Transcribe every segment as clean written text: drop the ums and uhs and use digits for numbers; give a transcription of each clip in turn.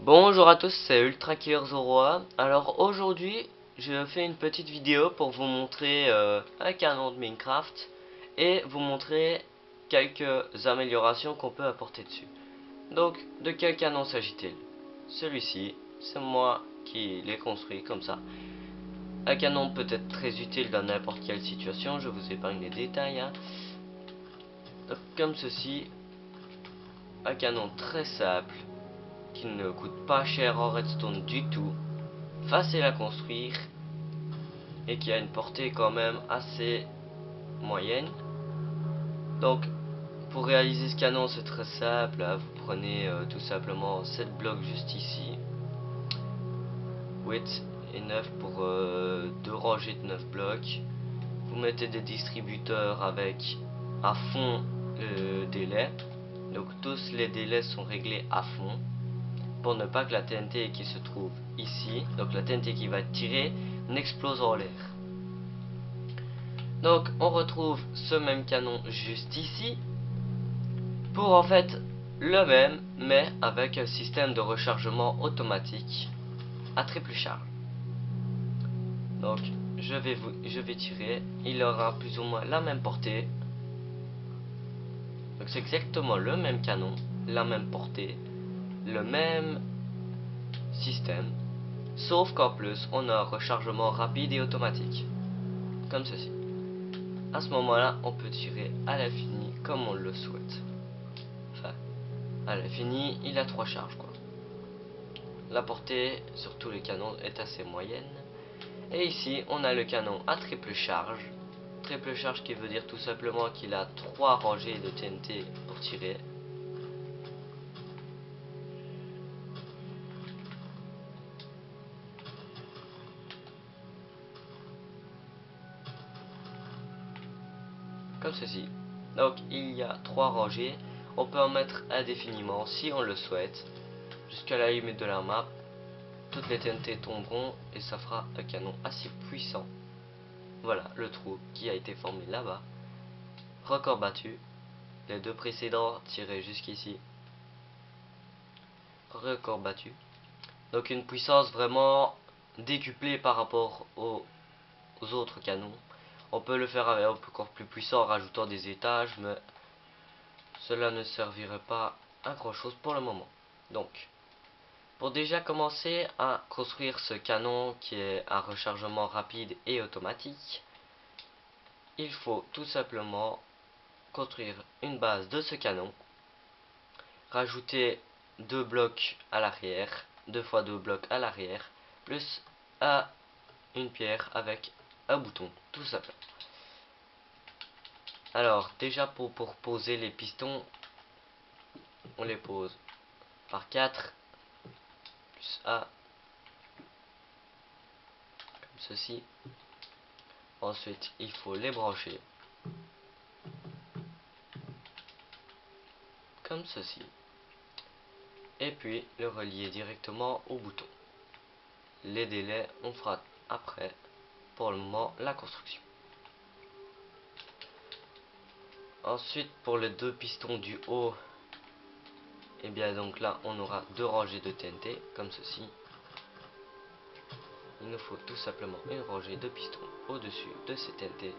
Bonjour à tous, c'est UltraKiller0A. Alors aujourd'hui, je fais une petite vidéo pour vous montrer un canon de Minecraft et vous montrer quelques améliorations qu'on peut apporter dessus. Donc, de quel canon s'agit-il? Celui-ci, c'est moi qui l'ai construit comme ça. Un canon peut être très utile dans n'importe quelle situation, je vous épargne les détails. Donc, comme ceci, un canon très simple qui ne coûte pas cher en redstone du tout, facile à construire et qui a une portée quand même assez moyenne. Donc pour réaliser ce canon, c'est très simple, hein. Vous prenez tout simplement 7 blocs juste ici, 8 et 9 pour 2 rangées de 9 blocs. Vous mettez des distributeurs avec à fond le délai, donc tous les délais sont réglés à fond pour ne pas que la TNT qui se trouve ici, donc la TNT qui va être tirée, n'explose en l'air. Donc on retrouve ce même canon juste ici pour en fait le même mais avec un système de rechargement automatique à triple charge. Donc je vais tirer, il aura plus ou moins la même portée. Donc c'est exactement le même canon, la même portée, le même système, sauf qu'en plus on a un rechargement rapide et automatique, comme ceci. À ce moment-là, on peut tirer à l'infini comme on le souhaite. Enfin, à l'infini, il a 3 charges quoi. La portée sur tous les canons est assez moyenne. Et ici, on a le canon à triple charge. Triple charge qui veut dire tout simplement qu'il a 3 rangées de TNT pour tirer. Comme ceci. Donc il y a 3 rangées. On peut en mettre indéfiniment si on le souhaite. Jusqu'à la limite de la map. Toutes les TNT tomberont et ça fera un canon assez puissant. Voilà le trou qui a été formé là-bas. Record battu. Les deux précédents tirés jusqu'ici. Record battu. Donc une puissance vraiment décuplée par rapport aux autres canons. On peut le faire avec encore plus puissant en rajoutant des étages, mais cela ne servirait pas à grand chose pour le moment. Donc, pour déjà commencer à construire ce canon qui est à rechargement rapide et automatique, il faut tout simplement construire une base de ce canon, rajouter 2 blocs à l'arrière, 2 fois 2 blocs à l'arrière, plus une pierre avec un bouton, tout simplement. Alors, déjà pour poser les pistons, on les pose par 4, plus A, comme ceci. Ensuite, il faut les brancher, comme ceci. Et puis, le relier directement au bouton. Les délais, on fera après. Pour le moment, la construction. Ensuite, pour les deux pistons du haut, et bien donc là, on aura 2 rangées de TNT, comme ceci. Il nous faut tout simplement une rangée de pistons au-dessus de ces TNT.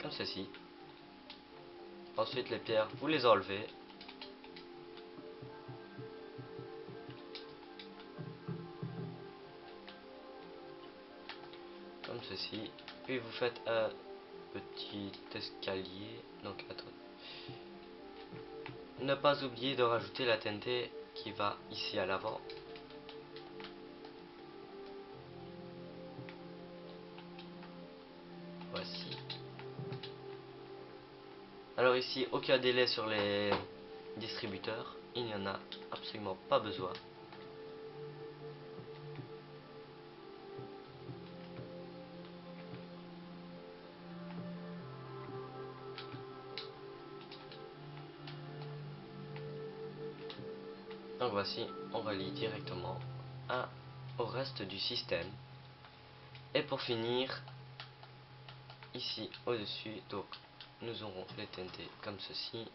Comme ceci. Ensuite, les pierres, vous les enlevez. Comme ceci. Puis vous faites un petit escalier. Donc, attendez. Ne pas oublier de rajouter la TNT qui va ici à l'avant. Voici. Alors ici, aucun délai sur les distributeurs. Il n'y en a absolument pas besoin. Donc voici, on relie directement au reste du système. Et pour finir, ici au-dessus. Donc nous aurons les TNT comme ceci.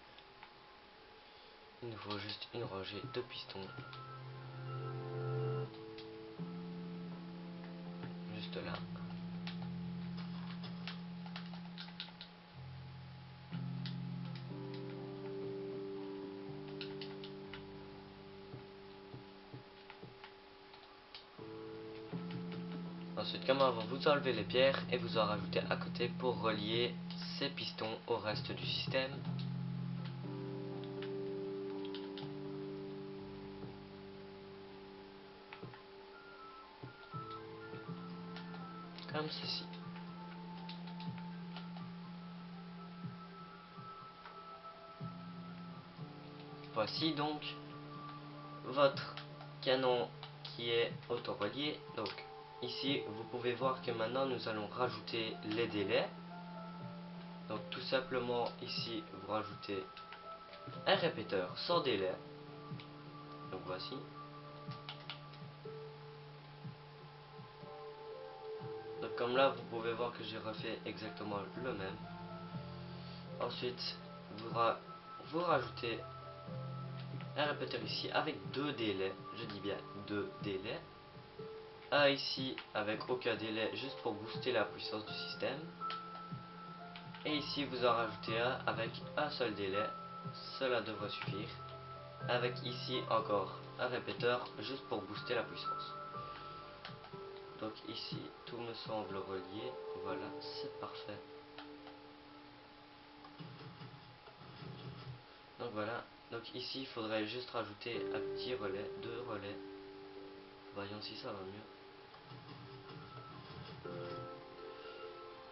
Il nous faut juste une rangée de pistons. Juste là. Ensuite, comme avant, vous enlevez les pierres et vous en rajoutez à côté pour relier ces pistons au reste du système. Comme ceci. Voici donc votre canon qui est auto-relié. Donc ici, vous pouvez voir que maintenant nous allons rajouter les délais. Donc tout simplement ici, vous rajoutez un répéteur sans délai. Donc voici. Donc comme là, vous pouvez voir que j'ai refait exactement le même. Ensuite, vous rajoutez un répéteur ici avec 2 délais. Je dis bien 2 délais. Un ici avec aucun délai, juste pour booster la puissance du système. Et ici, vous en rajoutez un avec un seul délai. Cela devrait suffire. Avec ici encore un répéteur, juste pour booster la puissance. Donc ici, tout me semble relié. Voilà, c'est parfait. Donc voilà. Donc ici, il faudrait juste rajouter un petit relais, 2 relais. Voyons si ça va mieux.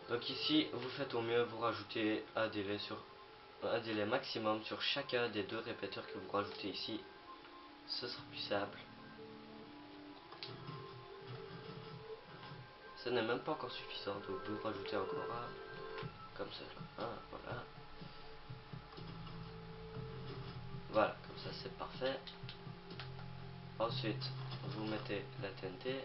Donc ici, vous faites au mieux, vous rajoutez un délai maximum sur chacun des 2 répéteurs que vous rajoutez ici. Ce sera plus simple. Ce n'est même pas encore suffisant, donc vous rajoutez encore un, comme ça, voilà. Voilà, comme ça c'est parfait. Ensuite, vous mettez la TNT.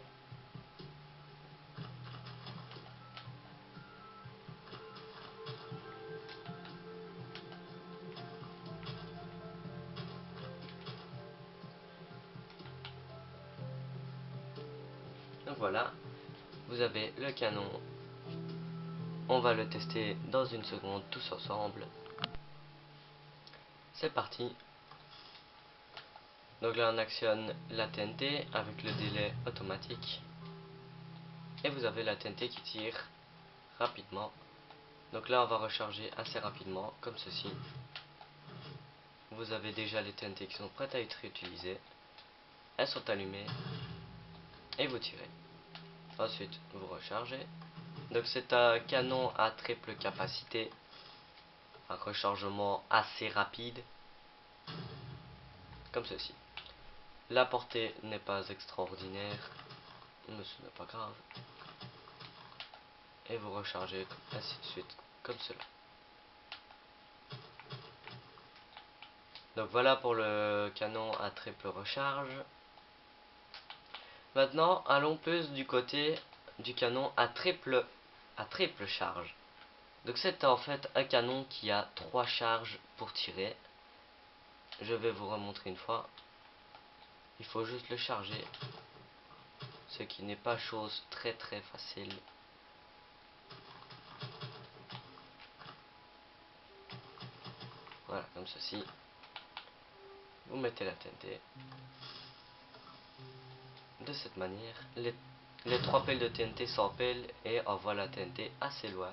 Donc voilà, vous avez le canon. On va le tester dans une seconde tous ensemble. C'est parti. Donc là on actionne la TNT avec le délai automatique. Et vous avez la TNT qui tire rapidement. Donc là on va recharger assez rapidement comme ceci. Vous avez déjà les TNT qui sont prêtes à être utilisées. Elles sont allumées. Et vous tirez. Ensuite vous rechargez. Donc c'est un canon à triple capacité. Un rechargement assez rapide. Comme ceci. La portée n'est pas extraordinaire. Mais ce n'est pas grave. Et vous rechargez ainsi de suite. Comme cela. Donc voilà pour le canon à triple recharge. Maintenant, allons plus du côté du canon à triple charge. Donc c'est en fait un canon qui a 3 charges pour tirer. Je vais vous remontrer une fois. Il faut juste le charger. Ce qui n'est pas chose très facile. Voilà, comme ceci. Vous mettez la TNT. De cette manière, les 3 pelles de TNT s'empellent et envoient la TNT assez loin.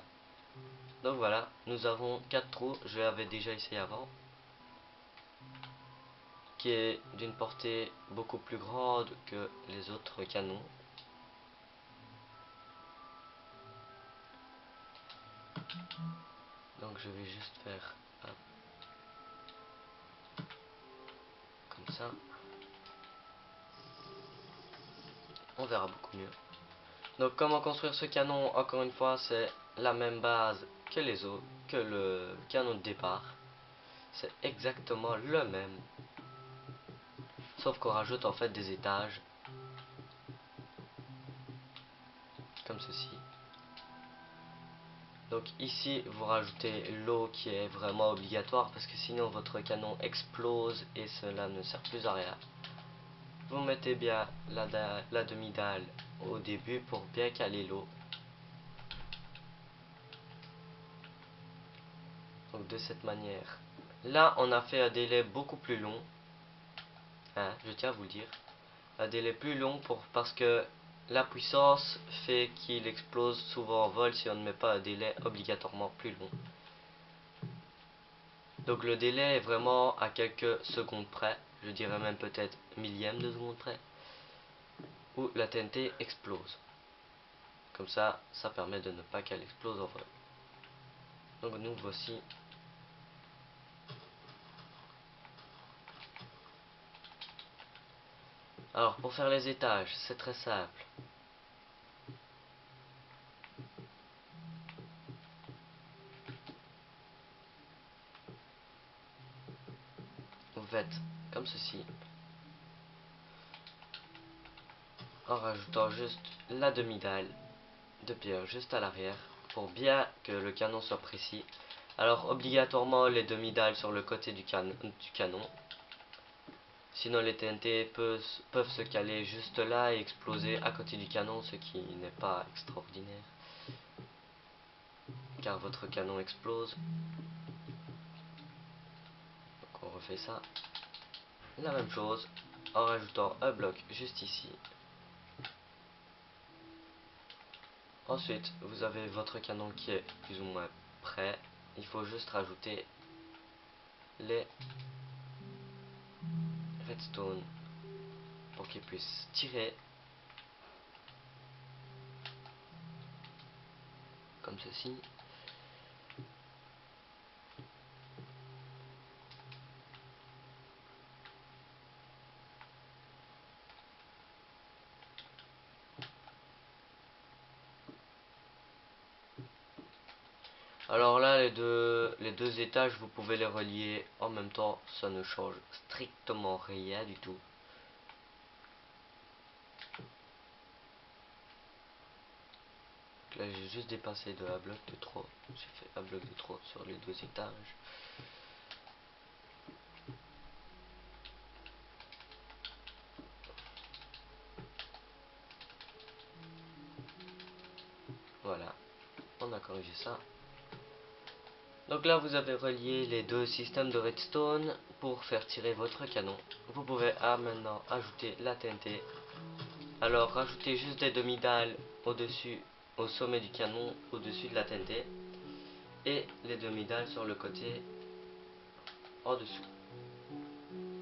Donc voilà, nous avons 4 trous, je l'avais déjà essayé avant, qui est d'une portée beaucoup plus grande que les autres canons. Donc je vais juste faire comme ça. On verra beaucoup mieux. Donc comment construire ce canon, encore une fois, c'est la même base que les autres, que le canon de départ. C'est exactement le même. Sauf qu'on rajoute en fait des étages. Comme ceci. Donc ici vous rajoutez l'eau qui est vraiment obligatoire parce que sinon votre canon explose et cela ne sert plus à rien. Vous mettez bien la demi-dalle au début pour bien caler l'eau. Donc de cette manière. Là on a fait un délai beaucoup plus long. Hein, je tiens à vous le dire. Un délai plus long parce que la puissance fait qu'il explose souvent en vol si on ne met pas un délai obligatoirement plus long. Donc le délai est vraiment à quelques secondes près, je dirais même peut-être millième de seconde près, où la TNT explose. Comme ça permet de ne pas qu'elle explose en vol. Donc nous voici. Alors pour faire les étages, c'est très simple. Vous faites comme ceci, en rajoutant juste la demi-dalle de pierre juste à l'arrière, pour bien que le canon soit précis. Alors obligatoirement les demi-dalles sur le côté du canon. Sinon les TNT peuvent se caler juste là et exploser à côté du canon, ce qui n'est pas extraordinaire. Car votre canon explose. Donc on refait ça. La même chose en rajoutant un bloc juste ici. Ensuite vous avez votre canon qui est plus ou moins prêt. Il faut juste rajouter les redstone pour qu'il puisse tirer comme ceci. Alors là les deux étages vous pouvez les relier en même temps, ça ne change strictement rien du tout. Là j'ai juste dépassé de un bloc de trop. J'ai fait un bloc de trop sur les deux étages. Voilà, on a corrigé ça. Donc là vous avez relié les deux systèmes de redstone pour faire tirer votre canon. Vous pouvez maintenant ajouter la TNT. Alors rajoutez juste des demi-dalles au-dessus, au sommet du canon, au-dessus de la TNT. Et les demi-dalles sur le côté en dessous.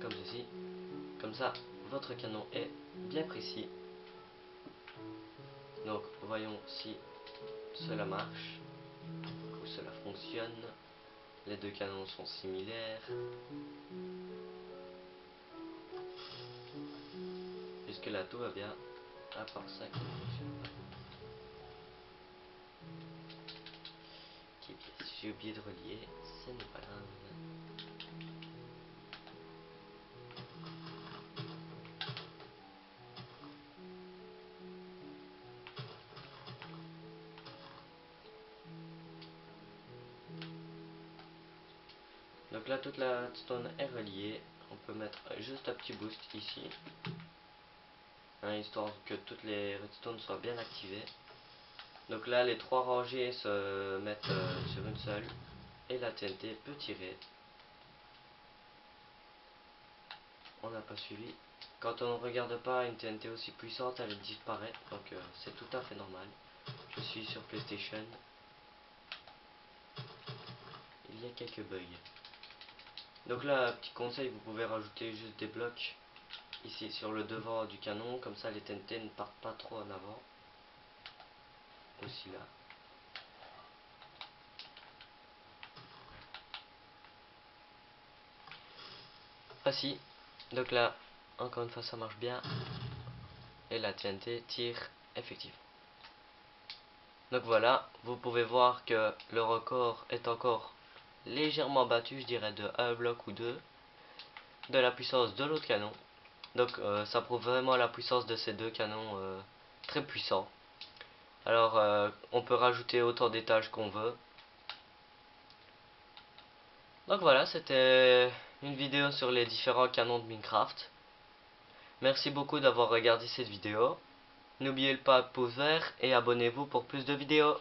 Comme ceci. Comme ça, votre canon est bien précis. Donc voyons si cela marche ou cela fonctionne. Les deux canons sont similaires. Jusque là tout va bien, à part ça qui ne fonctionne pas. J'ai oublié de relier, ce n'est pas grave. Donc là toute la redstone est reliée. On peut mettre juste un petit boost ici, hein, histoire que toutes les redstones soient bien activées. Donc là les trois rangées se mettent sur une seule et la TNT peut tirer. On n'a pas suivi. Quand on ne regarde pas une TNT aussi puissante, elle disparaît, donc c'est tout à fait normal. Je suis sur PlayStation. Il y a quelques bugs. Donc là, petit conseil, vous pouvez rajouter juste des blocs ici sur le devant du canon, comme ça les TNT ne partent pas trop en avant. Aussi là. Voici. Donc là, encore une fois, ça marche bien. Et la TNT tire effectivement. Donc voilà, vous pouvez voir que le record est encore légèrement battu, je dirais de 1 bloc ou 2 de la puissance de l'autre canon. Donc ça prouve vraiment la puissance de ces deux canons très puissants. Alors on peut rajouter autant d'étages qu'on veut. Donc voilà, c'était une vidéo sur les différents canons de Minecraft. Merci beaucoup d'avoir regardé cette vidéo. N'oubliez pas le pouce vert et abonnez-vous pour plus de vidéos.